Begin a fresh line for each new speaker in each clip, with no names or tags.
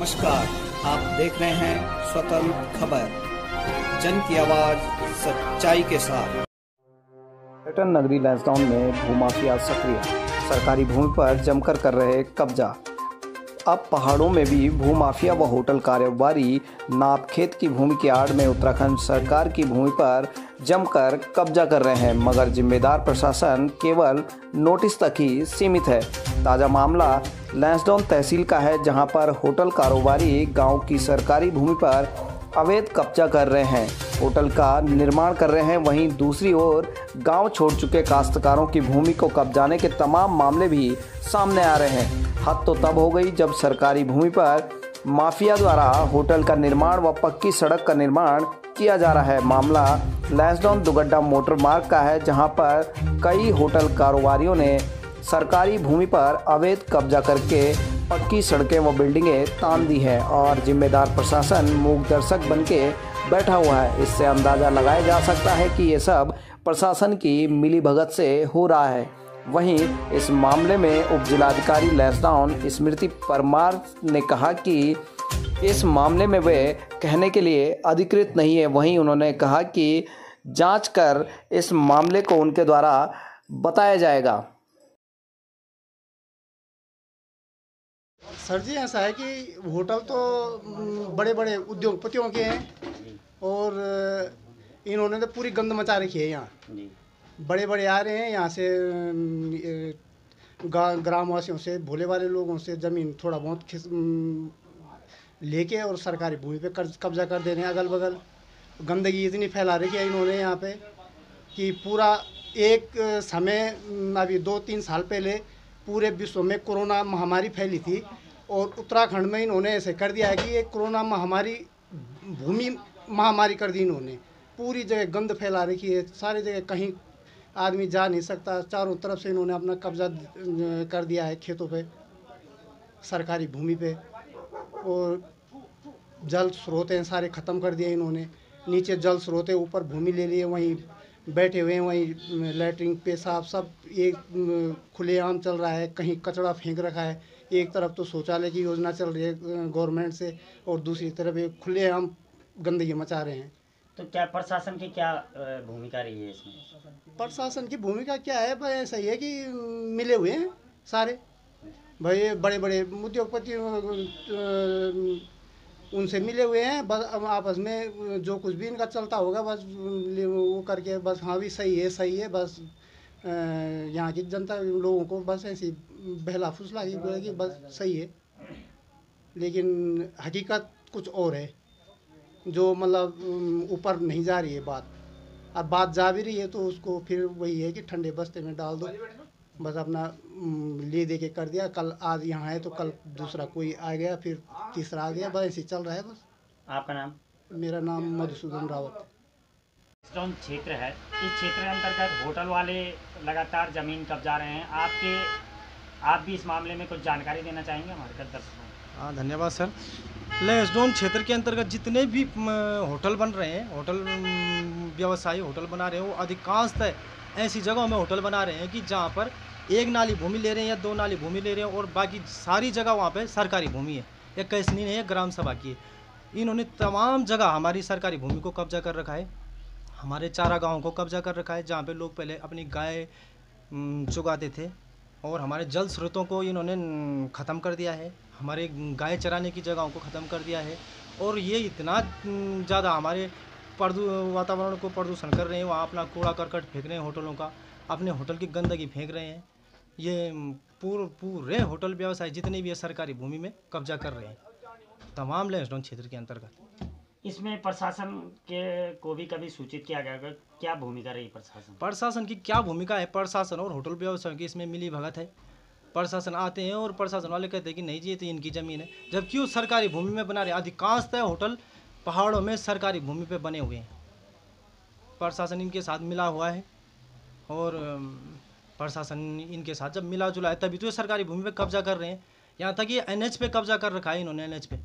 नमस्कार, आप देख रहे हैं स्वतंत्र खबर, जन की आवाज सच्चाई के साथ। पर्यटन नगरी लैंसडाउन में भूमाफिया सक्रिय, सरकारी भूमि पर जमकर कर रहे कब्जा। अब पहाड़ों में भी भूमाफिया व होटल कारोबारी नापखेत की भूमि की आड़ में उत्तराखंड सरकार की भूमि पर जमकर कब्जा कर रहे हैं, मगर जिम्मेदार प्रशासन केवल नोटिस तक ही सीमित है। ताज़ा मामला लैंसडाउन तहसील का है, जहां पर होटल कारोबारी गांव की सरकारी भूमि पर अवैध कब्जा कर रहे हैं, होटल का निर्माण कर रहे हैं। वहीं दूसरी ओर गांव छोड़ चुके काश्तकारों की भूमि को कब्जाने के तमाम मामले भी सामने आ रहे हैं। हद तो तब हो गई जब सरकारी भूमि पर माफिया द्वारा होटल का निर्माण व पक्की सड़क का निर्माण किया जा रहा है। मामला लैंसडाउन दुगड्डा मोटर मार्ग का है, जहां पर कई होटल कारोबारियों ने सरकारी भूमि पर अवैध कब्जा करके पक्की सड़कें व बिल्डिंगें तान दी है और जिम्मेदार प्रशासन मूक दर्शक बनके बैठा हुआ है। इससे अंदाज़ा लगाया जा सकता है कि ये सब प्रशासन की मिलीभगत से हो रहा है। वहीं इस मामले में उप जिलाधिकारी लैंसडाउन स्मृति परमार ने कहा कि इस मामले में वे कहने के लिए अधिकृत नहीं है। वहीं उन्होंने कहा कि जांच कर इस मामले को उनके द्वारा बताया जाएगा।
सर जी, ऐसा है कि होटल तो बड़े बड़े उद्योगपतियों के हैं और इन्होंने तो पूरी गंद मचा रखी है। यहाँ बड़े बड़े आ रहे हैं, यहाँ से ग्रामवासियों से, भोले वाले लोगों से ज़मीन थोड़ा बहुत लेके और सरकारी भूमि पे कब्जा कर दे रहे हैं। अगल बगल गंदगी इतनी फैला रखी है इन्होंने यहाँ पे कि पूरा एक समय अभी 2-3 साल पहले पूरे विश्व में कोरोना महामारी फैली थी और उत्तराखंड में इन्होंने ऐसे कर दिया है कि ये कोरोना महामारी भूमि महामारी कर दी। इन्होंने पूरी जगह गंद फैला रखी है, सारी जगह कहीं आदमी जा नहीं सकता। चारों तरफ से इन्होंने अपना कब्जा कर दिया है खेतों पे, सरकारी भूमि पे, और जल स्रोत हैं सारे ख़त्म कर दिए इन्होंने। नीचे जल स्रोत है, ऊपर भूमि ले लिए, वहीं बैठे हुए हैं, वहीं लैट्रिन पेशाब सब एक खुलेआम चल रहा है। कहीं कचरा फेंक रखा है, एक तरफ तो शौचालय की योजना चल रही है गवर्नमेंट से और दूसरी तरफ एक खुलेआम गंदगी मचा रहे हैं।
तो क्या प्रशासन की क्या भूमिका रही है इसमें?
प्रशासन की भूमिका क्या है भाई? ऐसा ही है कि मिले हुए हैं सारे भाई, बड़े बड़े उद्योगपति उनसे मिले हुए हैं। बस आपस में जो कुछ भी इनका चलता होगा बस वो करके बस हाँ भी सही है बस यहाँ की जनता लोगों को बस ऐसी बहला फुसला कि बस सही है, लेकिन हकीकत कुछ और है जो मतलब ऊपर नहीं जा रही है बात। अब बात जा भी रही है तो उसको फिर वही है कि ठंडे बस्ते में डाल दो, बस अपना ले दे के कर दिया। कल आज यहाँ है तो कल दूसरा कोई आ गया, फिर तीसरा आ गया, बस ऐसे चल रहा है बस।
आपका नाम?
मेरा नाम मधुसूदन रावत।
लैंसडाउन क्षेत्र है, इस क्षेत्र के अंतर्गत होटल वाले लगातार ज़मीन कब्जा रहे हैं। आप भी इस मामले में कुछ जानकारी देना चाहेंगे हमारे दर्शकों?
हाँ, धन्यवाद सर। लैंसडाउन क्षेत्र के अंतर्गत जितने भी होटल बन रहे हैं, होटल व्यवसायी होटल बना रहे हैं, वो अधिकांशतः ऐसी जगहों में होटल बना रहे हैं कि जहाँ पर एक नाली भूमि ले रहे हैं या 2 नाली भूमि ले रहे हैं और बाकी सारी जगह वहाँ पे सरकारी भूमि है। ये कैसनी नहीं है, ग्राम सभा की है। इन्होंने तमाम जगह हमारी सरकारी भूमि को कब्जा कर रखा है, हमारे चारा गाँव को कब्जा कर रखा है, जहाँ पे लोग पहले अपनी गाय चुगाते थे, और हमारे जल स्रोतों को इन्होंने ख़त्म कर दिया है, हमारे गाय चराने की जगहों को ख़त्म कर दिया है। और ये इतना ज़्यादा हमारे वातावरण को प्रदूषण कर रहे हैं। वहाँ अपना कूड़ा करकट फेंक रहे हैं, होटलों का अपने होटल की गंदगी फेंक रहे हैं। ये पूरे होटल व्यवसाय जितने भी है सरकारी भूमि में कब्जा कर रहे हैं, तमाम लैंसडाउन क्षेत्र के अंतर्गत।
इसमें प्रशासन के को भी कभी सूचित किया गया, क्या भूमिका रही
प्रशासन की क्या भूमिका है? प्रशासन और होटल व्यवसाय की इसमें मिली भगत है। प्रशासन आते हैं और प्रशासन वाले कहते हैं कि नहीं जी ये तो इनकी ज़मीन है, जबकि वो सरकारी भूमि में बना रहे हैं। अधिकांशतः होटल पहाड़ों में सरकारी भूमि पे बने हुए हैं। प्रशासन इनके साथ मिला हुआ है और प्रशासन इनके साथ जब मिला जुला है तभी तो ये सरकारी भूमि पे कब्जा कर रहे हैं। यहाँ तक कि NH पे कब्जा कर रखा है इन्होंने। NH पे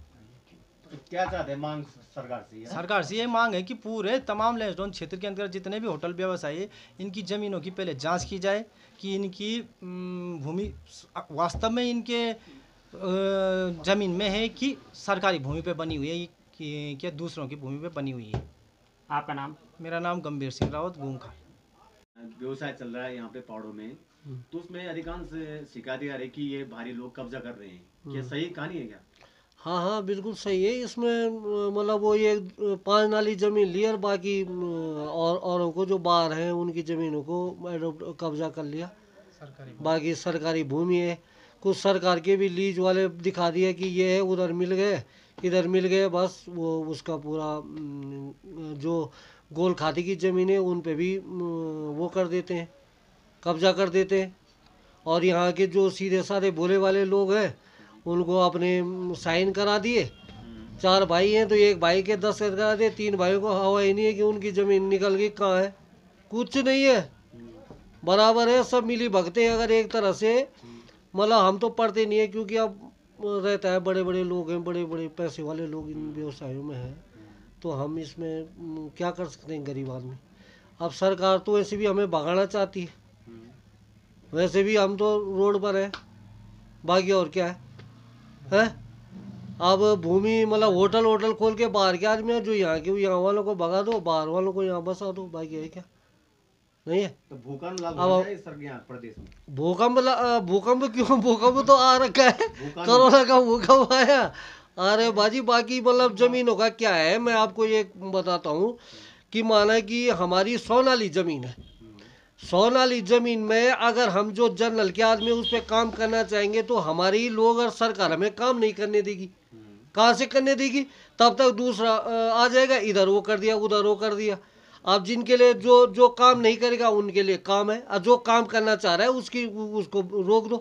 क्या चाहते हैं मांग
सरकार से ये मांग है कि पूरे तमाम लैंसडाउन क्षेत्र के अंदर जितने भी होटल व्यवसायी, इनकी ज़मीनों की पहले जांच की जाए कि इनकी भूमि वास्तव में इनके ज़मीन में है कि सरकारी भूमि पे बनी हुई है कि क्या दूसरों की भूमि पे बनी हुई है।
आपका नाम?
मेरा नाम गंभीर सिंह रावत घूमखा।
व्यवसाय चल रहा है यहाँ पे पहाड़ों में, तो उसमें अधिकांश शिकायतें आ रही कि ये भारी लोग कब्जा कर रहे हैं, क्या सही कहानी है क्या?
हाँ हाँ बिल्कुल सही है। इसमें मतलब वो ये 5 नाली ज़मीन ली और बाकी और औरों को जो बाहर हैं उनकी ज़मीनों को कब्जा कर लिया। बाकी सरकारी भूमि है, कुछ सरकार के भी लीज वाले दिखा दिए कि ये है, उधर मिल गए इधर मिल गए, बस वो उसका पूरा जो गोल खाती की ज़मीन है उन पे भी वो कर देते हैं, कब्जा कर देते हैं। और यहाँ के जो सीधे साधे भोले वाले लोग हैं उनको अपने साइन करा दिए। 4 भाई हैं तो एक भाई के 10 करा दिए, 3 भाइयों को हवा ही नहीं है कि उनकी ज़मीन निकल गई कहाँ है, कुछ नहीं है, बराबर है, सब मिली भगते हैं। अगर एक तरह से मतलब हम तो पढ़ते नहीं है क्योंकि अब रहता है, बड़े बड़े लोग हैं, बड़े बड़े पैसे वाले लोग इन व्यवसायों में हैं, तो हम इसमें क्या कर सकते हैं गरीब आदमी। अब सरकार तो वैसे भी हमें भगाना चाहती है, वैसे भी हम तो रोड पर हैं, बाकी और क्या है? अब भूमि मतलब होटल खोल के बाहर के आदमी है जो यहाँ वालों को भगा दो, बाहर वालों को यहाँ बसा दो, बाकी है क्या? नहीं है।
तो भूकंप लागू हो जाए सर यहाँ प्रदेश में?
भूकंप क्यों? भूकंप तो आ रखा है, कोरोना का भूकंप आया। अरे बाजी बाकी मतलब जमीनों का क्या है, मैं आपको ये बताता हूँ कि माना कि हमारी 100 नाली जमीन है, 100 नाली जमीन में अगर हम जो जनरल के आदमी उस पर काम करना चाहेंगे तो हमारी लोग और सरकार हमें काम नहीं करने देगी। कहाँ से करने देगी? तब तक दूसरा आ जाएगा, इधर वो कर दिया उधर वो कर दिया। अब जिनके लिए जो काम नहीं करेगा उनके लिए काम है, और जो काम करना चाह रहा है उसको रोक दो।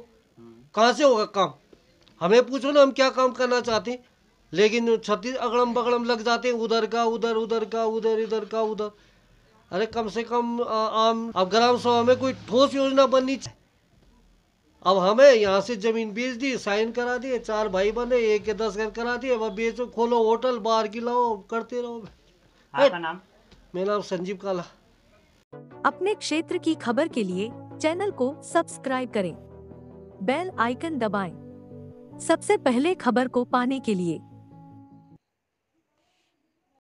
कहाँ से होगा काम? हमें पूछो ना हम क्या काम करना चाहते हैं, लेकिन 36 अगड़म बगड़म लग जाते हैं, उधर का उधर, उधर का उधर, इधर का उधर। अरे कम से कम आम अब ग्राम सभा में कोई ठोस योजना बननी चाहिए। अब हमें यहाँ से जमीन बेच दी, साइन करा दिए, 4 भाई बने, एक के 10 घर करा दिए, अब बेचो, खोलो होटल, बाहर की लाओ, करते रहो।
आपका नाम?
मेरा नाम संजीव काला।
अपने क्षेत्र की खबर के लिए चैनल को सब्सक्राइब करें, बेल आइकन दबाएं, सबसे पहले खबर को पाने के लिए।